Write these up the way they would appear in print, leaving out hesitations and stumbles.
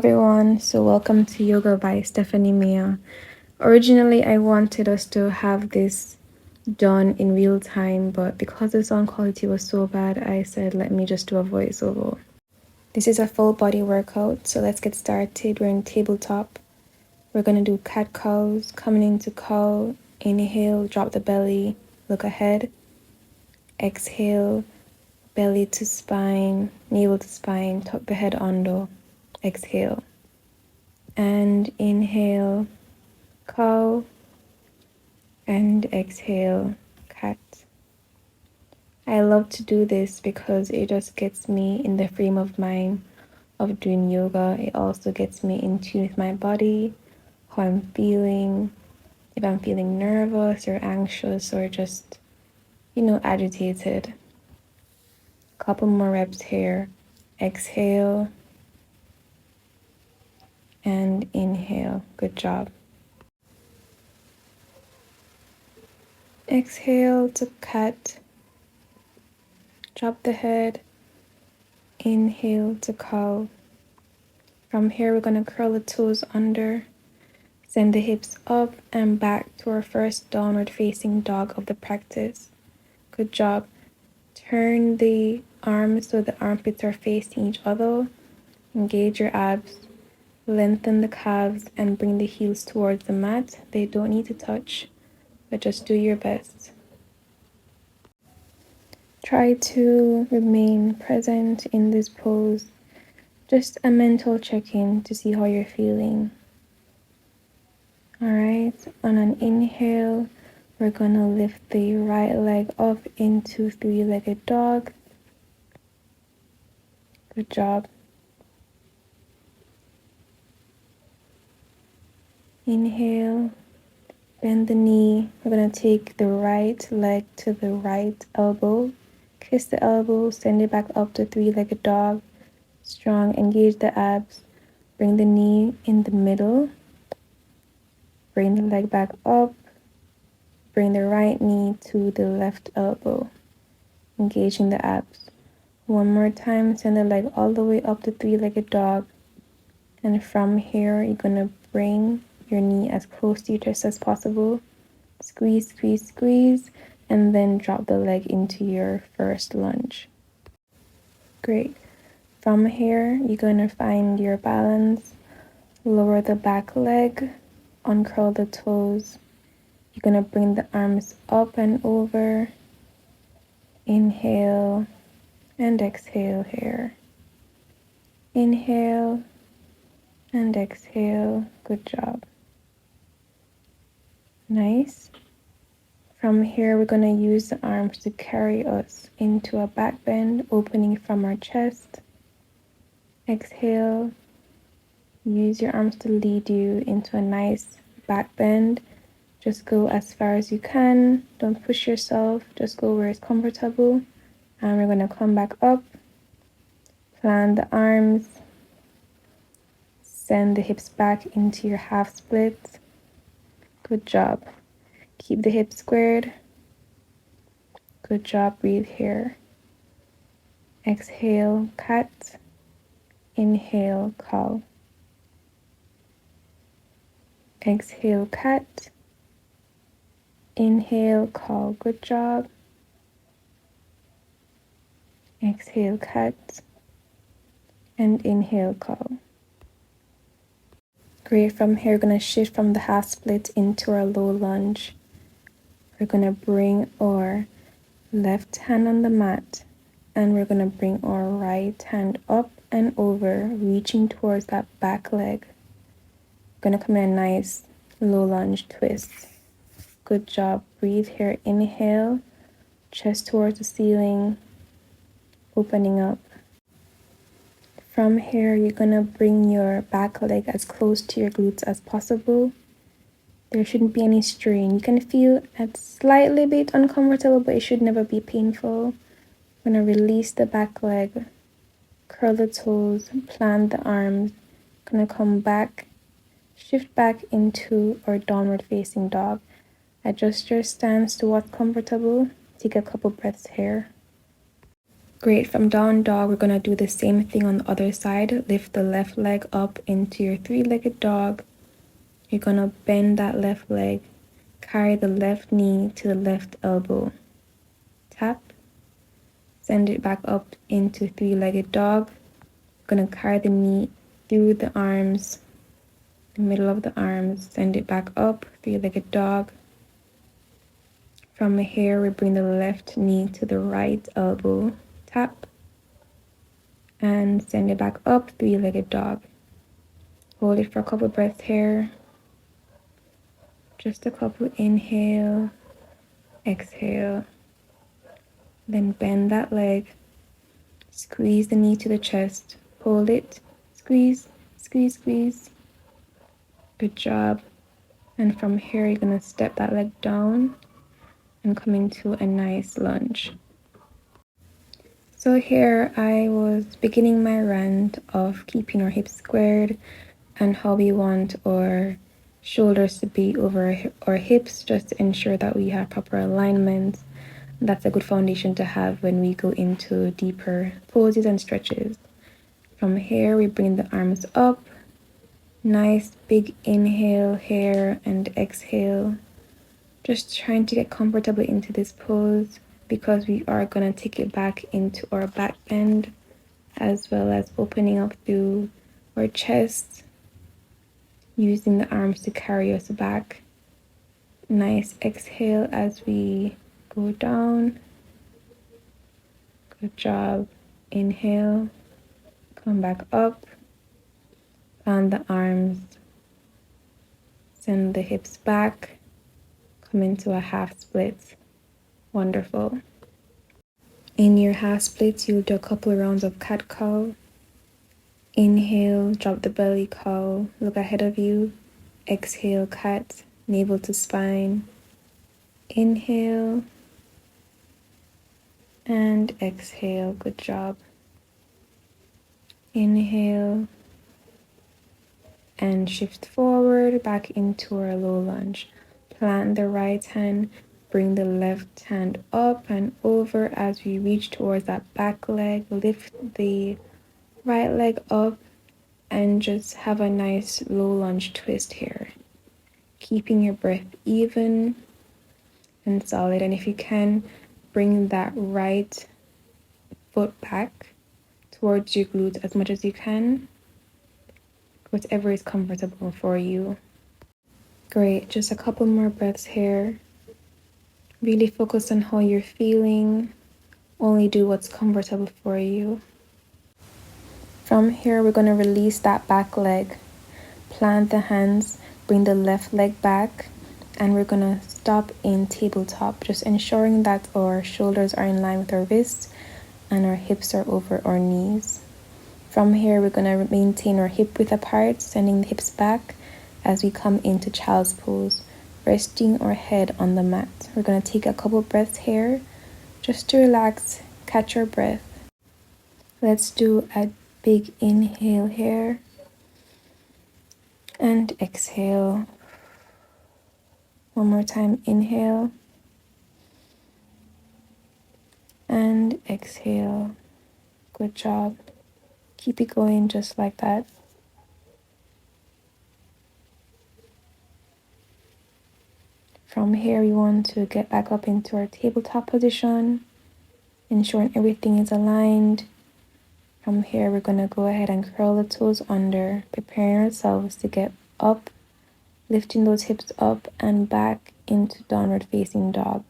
everyone, so welcome to Yoga by Stephanie Mia. Originally, I wanted us to have this done in real time, but because the sound quality was so bad, I said let me just do a voiceover. This is a full body workout, so let's get started. We're in tabletop. We're gonna do cat cows, coming into cow, inhale, drop the belly, look ahead, exhale, belly to spine, navel to spine, tuck the head under, exhale. And inhale, cow, and exhale, cat. I love to do this because it just gets me in the frame of mind of doing yoga. It also gets me in tune with my body, how I'm feeling, if I'm feeling nervous or anxious or just, agitated. Couple more reps here. Exhale and inhale. Good job. Exhale to cat. Drop the head. Inhale to cow. From here, we're going to curl the toes under. Send the hips up and back to our first downward facing dog of the practice. Good job. Turn the arms so the armpits are facing each other. Engage your abs. Lengthen the calves and bring the heels towards the mat. They don't need to touch, but just do your best. Try to remain present in this pose. Just a mental check-in to see how you're feeling. Alright, on an inhale, we're gonna lift the right leg up into three-legged dog. Good job. Inhale, bend the knee. We're gonna take the right leg to the right elbow. Kiss the elbow, send it back up to three-legged dog. Strong, engage the abs. Bring the knee in the middle. Bring the leg back up. Bring the right knee to the left elbow. Engaging the abs. One more time, send the leg all the way up to three-legged dog. And from here, you're gonna bring your knee as close to your chest as possible. Squeeze, squeeze, squeeze, and then drop the leg into your first lunge. Great. From here, you're gonna find your balance. Lower the back leg, uncurl the toes. You're gonna bring the arms up and over. Inhale and exhale here. Inhale and exhale. Good job. Nice. From here, we're gonna use the arms to carry us into a back bend, opening from our chest. Exhale. Use your arms to lead you into a nice back bend. Just go as far as you can. Don't push yourself. Just go where it's comfortable. And we're going to come back up. Plant the arms. Send the hips back into your half split. Good job. Keep the hips squared. Good job. Breathe here. Exhale, cat. Inhale, cow. Exhale, cat. Inhale, cow. Good job. Exhale, cat. And inhale, cow. Great. From here, we're going to shift from the half split into our low lunge. We're going to bring our left hand on the mat, and we're going to bring our right hand up and over, reaching towards that back leg. We're going to come in a nice low lunge twist. Good job. Breathe here. Inhale, chest towards the ceiling, opening up. From here, you're going to bring your back leg as close to your glutes as possible. There shouldn't be any strain. You can feel a slightly bit uncomfortable, but it should never be painful. I'm going to release the back leg, curl the toes, plant the arms. Going to come back, shift back into our downward facing dog. Adjust your stance to what's comfortable. Take a couple breaths here. Great. From down dog, we're going to do the same thing on the other side. Lift the left leg up into your three-legged dog. You're going to bend that left leg. Carry the left knee to the left elbow. Tap. Send it back up into three-legged dog. We're going to carry the knee through the arms, the middle of the arms. Send it back up, three-legged dog. From here, we bring the left knee to the right elbow. Tap. And send it back up, three-legged dog. Hold it for a couple breaths here. Just a couple. Inhale, exhale. Then bend that leg. Squeeze the knee to the chest. Hold it. Squeeze, squeeze, squeeze. Good job. And from here, you're going to step that leg down and come into a nice lunge. So here I was beginning my rant of keeping our hips squared and how we want our shoulders to be over our hips, just to ensure that we have proper alignment. That's a good foundation to have when we go into deeper poses and stretches. From here, we bring the arms up. Nice big inhale here and exhale. Just trying to get comfortably into this pose because we are going to take it back into our back bend, as well as opening up through our chest, using the arms to carry us back. Nice exhale as we go down. Good job. Inhale, come back up, plant the arms, send the hips back, come into a half split. Wonderful. In your half splits, you'll do a couple of rounds of cat-cow. Inhale, drop the belly, cow, look ahead of you. Exhale, cat, navel to spine. Inhale and exhale. Good job. Inhale and shift forward back into our low lunge. Plant the right hand, bring the left hand up and over as we reach towards that back leg. Lift the right leg up and just have a nice low lunge twist here. Keeping your breath even and solid. And if you can, bring that right foot back towards your glutes as much as you can. Whatever is comfortable for you. Great, just a couple more breaths here. Really focus on how you're feeling. Only do what's comfortable for you. From here, we're going to release that back leg. Plant the hands, bring the left leg back, and we're going to stop in tabletop, just ensuring that our shoulders are in line with our wrists and our hips are over our knees. From here, we're going to maintain our hip width apart, sending the hips back as we come into child's pose, resting our head on the mat. We're going to take a couple breaths here, just to relax, catch our breath. Let's do a big inhale here, and exhale. One more time, inhale, and exhale. Good job. Keep it going just like that. From here, we want to get back up into our tabletop position, ensuring everything is aligned. From here, we're going to go ahead and curl the toes under, preparing ourselves to get up, lifting those hips up and back into downward facing dog.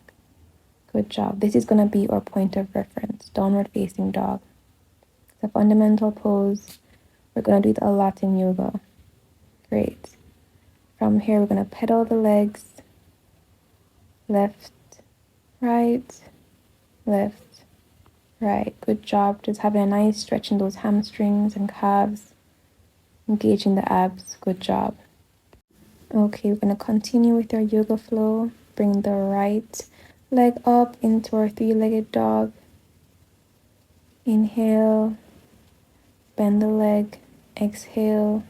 Good job. This is going to be our point of reference, downward facing dog. It's a fundamental pose. We're going to do it a lot in yoga. Great. From here, we're going to pedal the legs. Left, right, left, right. Good job. Just having a nice stretch in those hamstrings and calves. Engaging the abs. Good job. Okay, we're going to continue with our yoga flow. Bring the right leg up into our three-legged dog. Inhale. Bend the leg. Exhale.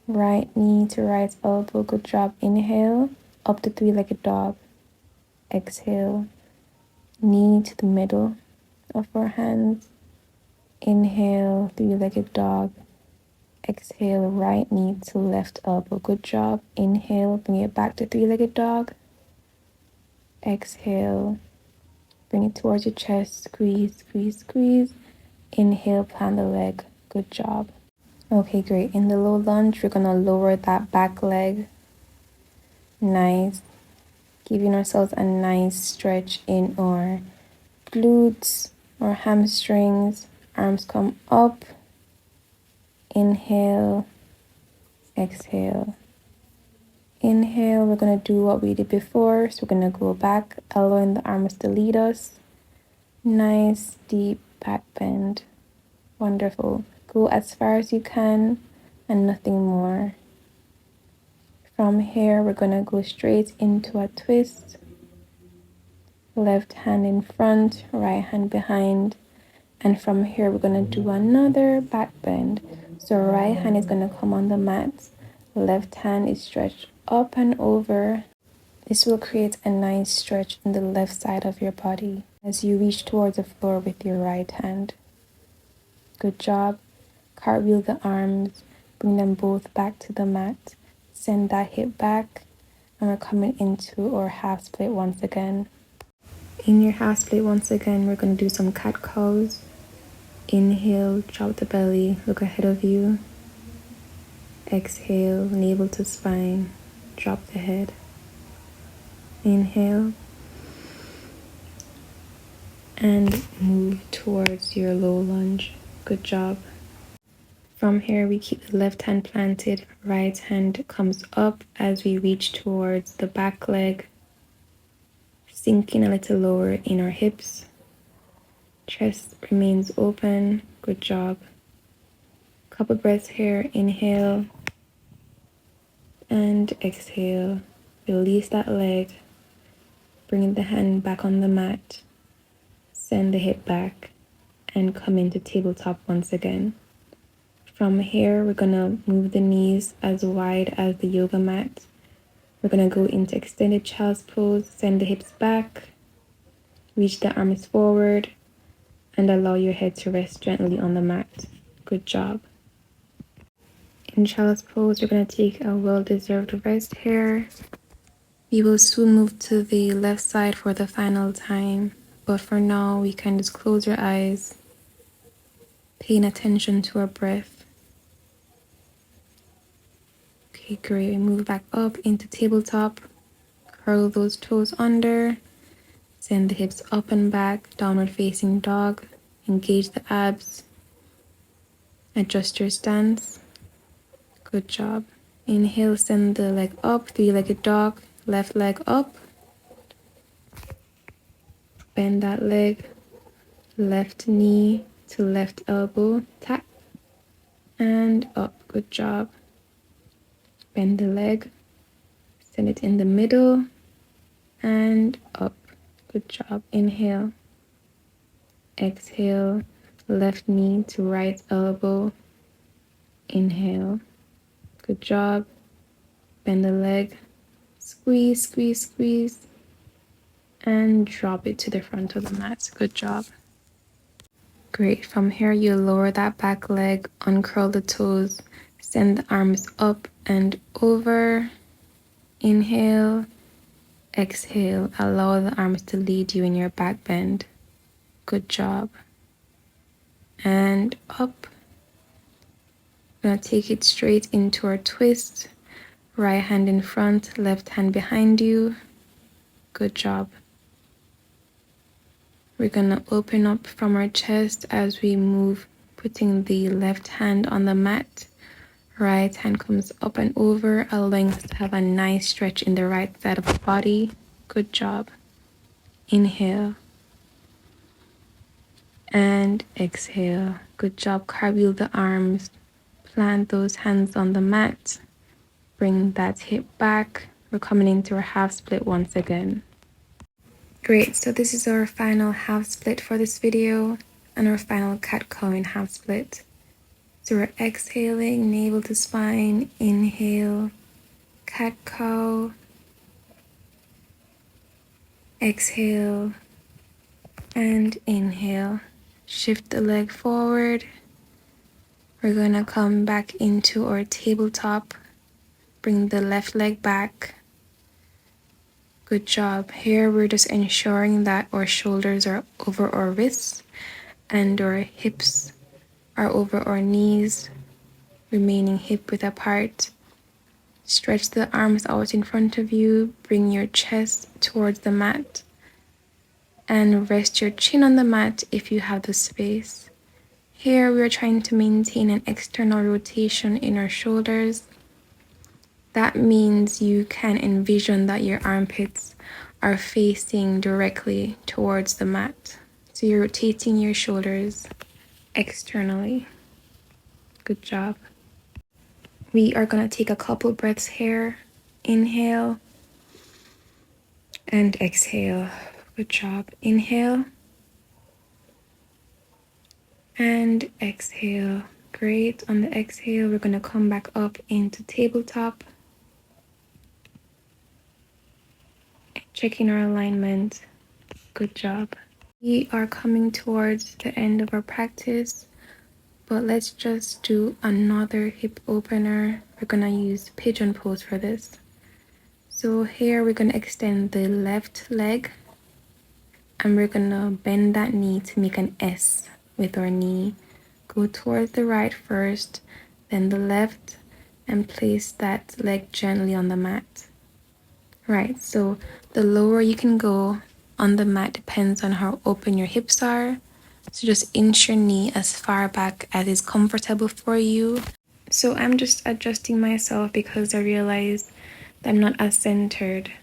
Right knee to right elbow. Good job. Inhale. Up to three-legged dog. Exhale. Knee to the middle. of our hands. Inhale, three-legged dog. Exhale, right knee to left elbow. Good job. Inhale, bring it back to three-legged dog. Exhale, bring it towards your chest. Squeeze, squeeze, squeeze. Inhale, plant the leg. Good job. Okay, great. In the low lunge, we're gonna lower that back leg. Nice. Giving ourselves a nice stretch in our glutes or hamstrings. Arms come up. Inhale, exhale. Inhale, we're going to do what we did before. So we're going to go back, allowing the arms to lead us. Nice, deep back bend. Wonderful. Go as far as you can and nothing more. From here, we're going to go straight into a twist. Left hand in front, right hand behind. And from here, we're going to do another back bend. So right hand is going to come on the mat. Left hand is stretched up and over. This will create a nice stretch in the left side of your body as you reach towards the floor with your right hand. Good job. Cartwheel the arms. Bring them both back to the mat. Send that hip back. And we're coming into our half split once again. In your half split once again, we're going to do some cat cows. Inhale, drop the belly, look ahead of you. Exhale, navel to spine, drop the head. Inhale. And move towards your low lunge. Good job. From here, we keep the left hand planted, right hand comes up as we reach towards the back leg, sinking a little lower in our hips. Chest remains open. Good job. Couple breaths here. Inhale and exhale. Release that leg. Bring the hand back on the mat. Send the hip back and come into tabletop once again. From here, we're going to move the knees as wide as the yoga mat. We're going to go into extended child's pose. Send the hips back. Reach the arms forward. And allow your head to rest gently on the mat. Good job. In child's pose, we're going to take a well-deserved rest here. We will soon move to the left side for the final time. But for now, we can just close your eyes, paying attention to our breath. Okay, great. Move back up into tabletop. Curl those toes under. Send the hips up and back, downward facing dog. Engage the abs. Adjust your stance. Good job. Inhale, send the leg up, three-legged dog. Left leg up. Bend that leg. Left knee to left elbow. Tap. And up. Good job. Bend the leg. Send it in the middle. And up. Good job. Inhale. Exhale. Left knee to right elbow. Inhale. Good job. Bend the leg. Squeeze, squeeze, squeeze. And drop it to the front of the mat. Good job. Great. From here, you lower that back leg, uncurl the toes, send the arms up and over. Inhale. Exhale. Allow the arms to lead you in your back bend. Good job. And up. We're going to take it straight into our twist. Right hand in front, left hand behind you. Good job. We're going to open up from our chest as we move, putting the left hand on the mat. Right hand comes up and over, allowing us to have a nice stretch in the right side of the body. Good job. Inhale. And exhale. Good job. Cartwheel the arms. Plant those hands on the mat. Bring that hip back. We're coming into our half split once again. Great, so this is our final half split for this video and our final cat-cow in half split. So we're exhaling, navel to spine, inhale, cat-cow, exhale, And inhale. Shift the leg forward. We're going to come back into our tabletop. Bring the left leg back. Good job. Here we're just ensuring that our shoulders are over our wrists and our hips are over our knees, remaining hip width apart. Stretch the arms out in front of you. Bring your chest towards the mat and rest your chin on the mat if you have the space. Here we are trying to maintain an external rotation in our shoulders. That means you can envision that your armpits are facing directly towards the mat. So you're rotating your shoulders externally. Good job. We are going to take a couple breaths here. Inhale and exhale. Good job. Inhale and exhale. Great. On the exhale, we're going to come back up into tabletop. Checking our alignment. Good job. We are coming towards the end of our practice, but let's just do another hip opener. We're going to use pigeon pose for this. So here we're going to extend the left leg and we're going to bend that knee to make an S with our knee. Go towards the right first, then the left, and place that leg gently on the mat. Right, so the lower you can go on the mat depends on how open your hips are. So just inch your knee as far back as is comfortable for you. So I'm just adjusting myself because I realize that I'm not as centered.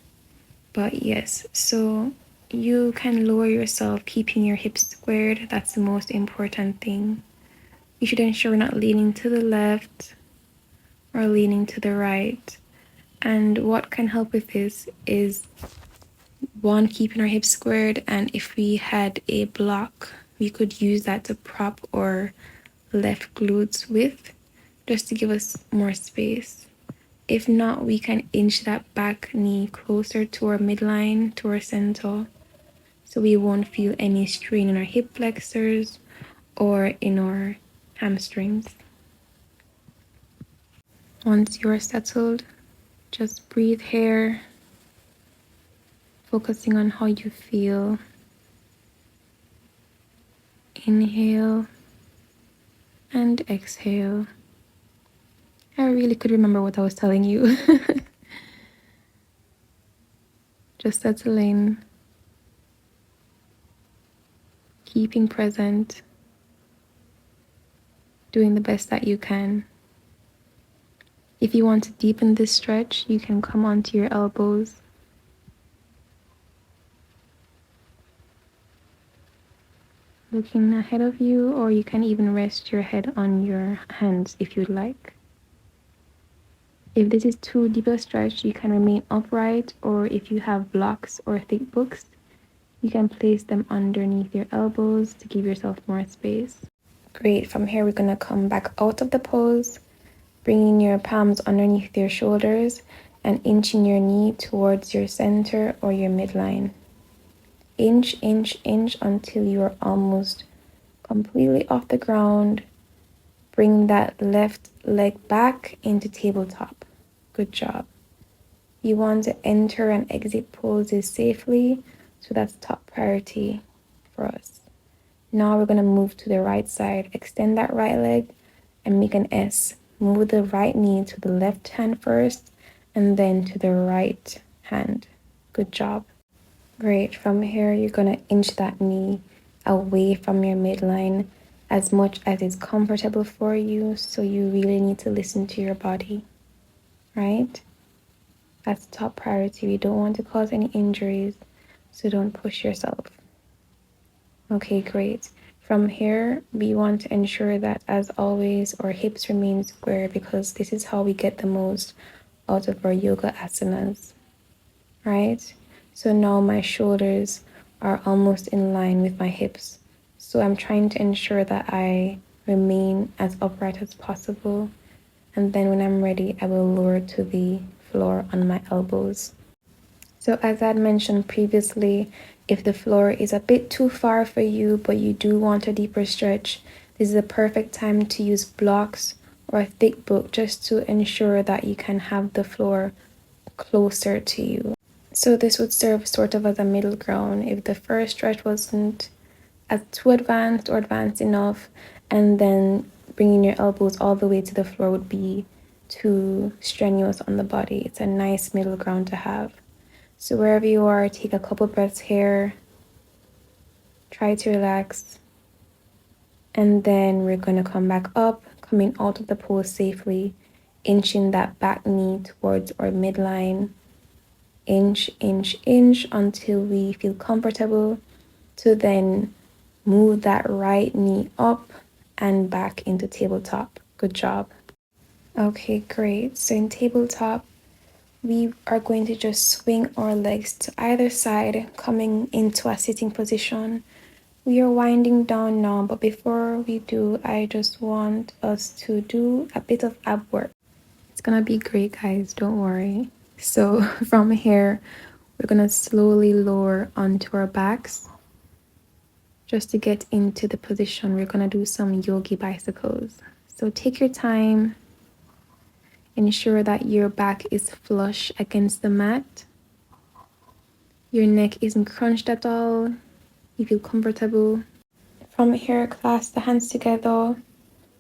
But yes, so you can lower yourself, keeping your hips squared. That's the most important thing. You should ensure we're not leaning to the left or leaning to the right. And what can help with this is, one, keeping our hips squared, and if we had a block, we could use that to prop our left glutes with, just to give us more space. If not, we can inch that back knee closer to our midline, to our center, so we won't feel any strain in our hip flexors or in our hamstrings. Once you're settled, just breathe here, focusing on how you feel. Inhale and exhale. I really could remember what I was telling you. Just settle in, keeping present, doing the best that you can. If you want to deepen this stretch, you can come onto your elbows. Looking ahead of you, or you can even rest your head on your hands if you'd like. If this is too deep a stretch, you can remain upright, or if you have blocks or thick books, you can place them underneath your elbows to give yourself more space. Great. From here, we're going to come back out of the pose, bringing your palms underneath your shoulders and inching your knee towards your center or your midline. Inch, inch, inch until you are almost completely off the ground. Bring that left leg back into tabletop. Good job. You want to enter and exit poses safely, so that's top priority for us. Now we're going to move to the right side. Extend that right leg and make an S. Move the right knee to the left hand first and then to the right hand. Good job. Great. From here, you're going to inch that knee away from your midline as much as is comfortable for you. So you really need to listen to your body, right? That's top priority. We don't want to cause any injuries, so don't push yourself. Okay, great. From here, we want to ensure that, as always, our hips remain square because this is how we get the most out of our yoga asanas, right? So now my shoulders are almost in line with my hips. So I'm trying to ensure that I remain as upright as possible. And then when I'm ready, I will lower to the floor on my elbows. So as I had mentioned previously, if the floor is a bit too far for you, but you do want a deeper stretch, this is a perfect time to use blocks or a thick book just to ensure that you can have the floor closer to you. So this would serve sort of as a middle ground if the first stretch wasn't as too advanced or advanced enough, and then bringing your elbows all the way to the floor would be too strenuous on the body. It's a nice middle ground to have. So wherever you are, take a couple breaths here, try to relax, and then we're going to come back up, coming out of the pose safely, inching that back knee towards our midline, inch, inch, inch until we feel comfortable to then move that right knee up and back into tabletop. Good job. Okay, great. So in tabletop, we are going to just swing our legs to either side, coming into a sitting position. We are winding down now, but before we do, I just want us to do a bit of ab work. It's gonna be great, guys, don't worry. So from here, we're gonna slowly lower onto our backs. Just to get into the position, we're gonna do some yogi bicycles. So take your time, ensure that your back is flush against the mat. Your neck isn't crunched at all. You feel comfortable. From here, clasp the hands together,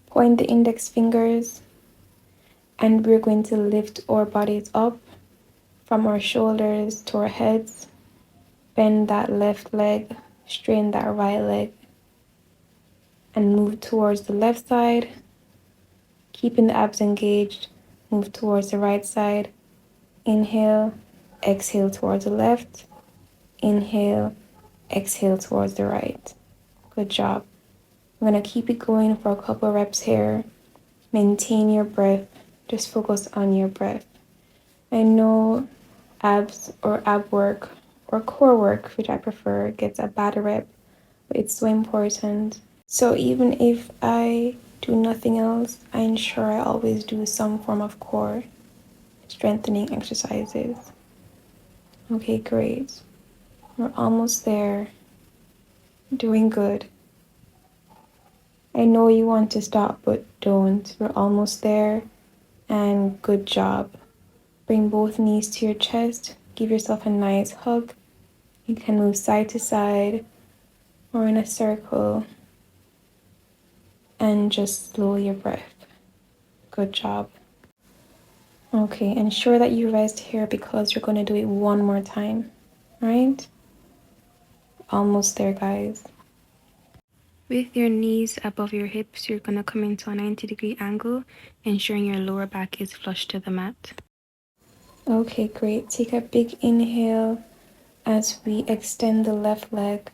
point the index fingers, and we're going to lift our bodies up from our shoulders to our heads. Bend that left leg, straighten that right leg, and move towards the left side. Keeping the abs engaged, move towards the right side. Inhale, exhale towards the left. Inhale, exhale towards the right. Good job. I'm going to keep it going for a couple reps here. Maintain your breath. Just focus on your breath. I know abs or ab work or core work, which I prefer, gets a bad rep, but it's so important. So even if I do nothing else, I ensure I always do some form of core strengthening exercises. Okay, great. We're almost there. Doing good. I know you want to stop, but don't. We're almost there. And good job. Bring both knees to your chest. Give yourself a nice hug. You can move side to side or in a circle. And just slow your breath. Good job. Okay, ensure that you rest here because you're going to do it one more time. Right? Almost there, guys. With your knees above your hips, you're going to come into a 90-degree angle, ensuring your lower back is flush to the mat. Okay, great. Take a big inhale as we extend the left leg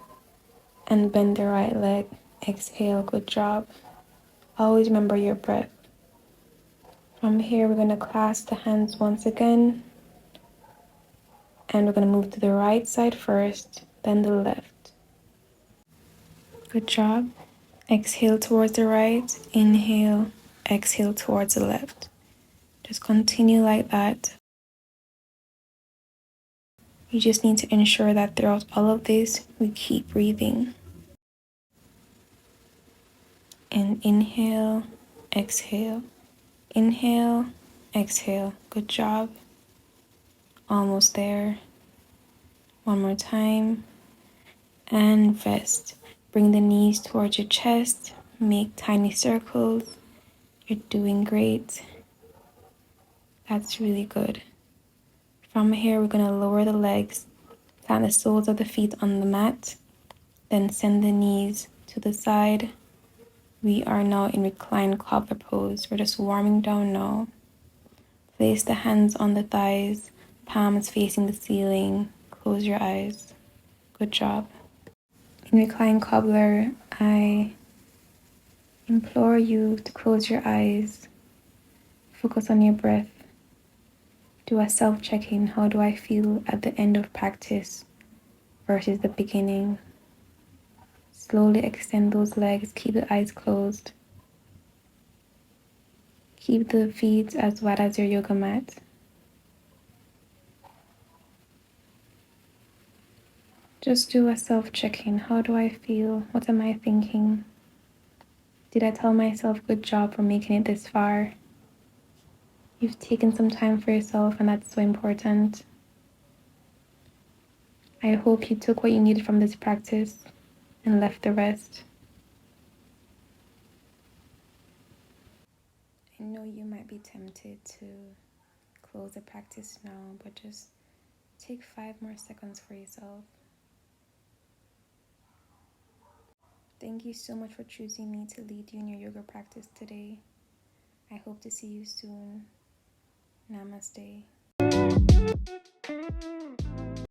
and bend the right leg. Exhale, good job. Always remember your breath. From here, we're going to clasp the hands once again. And we're going to move to the right side first, then the left. Good job. Exhale towards the right. Inhale. Exhale towards the left. Just continue like that. You just need to ensure that throughout all of this, we keep breathing. And inhale, exhale. Inhale, exhale. Good job. Almost there. One more time. And rest. Bring the knees towards your chest. Make tiny circles. You're doing great. That's really good. From here, we're going to lower the legs, plant the soles of the feet on the mat, then send the knees to the side. We are now in reclined cobbler pose. We're just warming down now. Place the hands on the thighs, palms facing the ceiling. Close your eyes. Good job. In reclined cobbler, I implore you to close your eyes. Focus on your breath. Do a self-check-in. How do I feel at the end of practice versus the beginning? Slowly extend those legs. Keep the eyes closed. Keep the feet as wide as your yoga mat. Just do a self-check-in. How do I feel? What am I thinking? Did I tell myself good job for making it this far? You've taken some time for yourself, and that's so important. I hope you took what you needed from this practice and left the rest. I know you might be tempted to close the practice now, but just take 5 more seconds for yourself. Thank you so much for choosing me to lead you in your yoga practice today. I hope to see you soon. Namaste.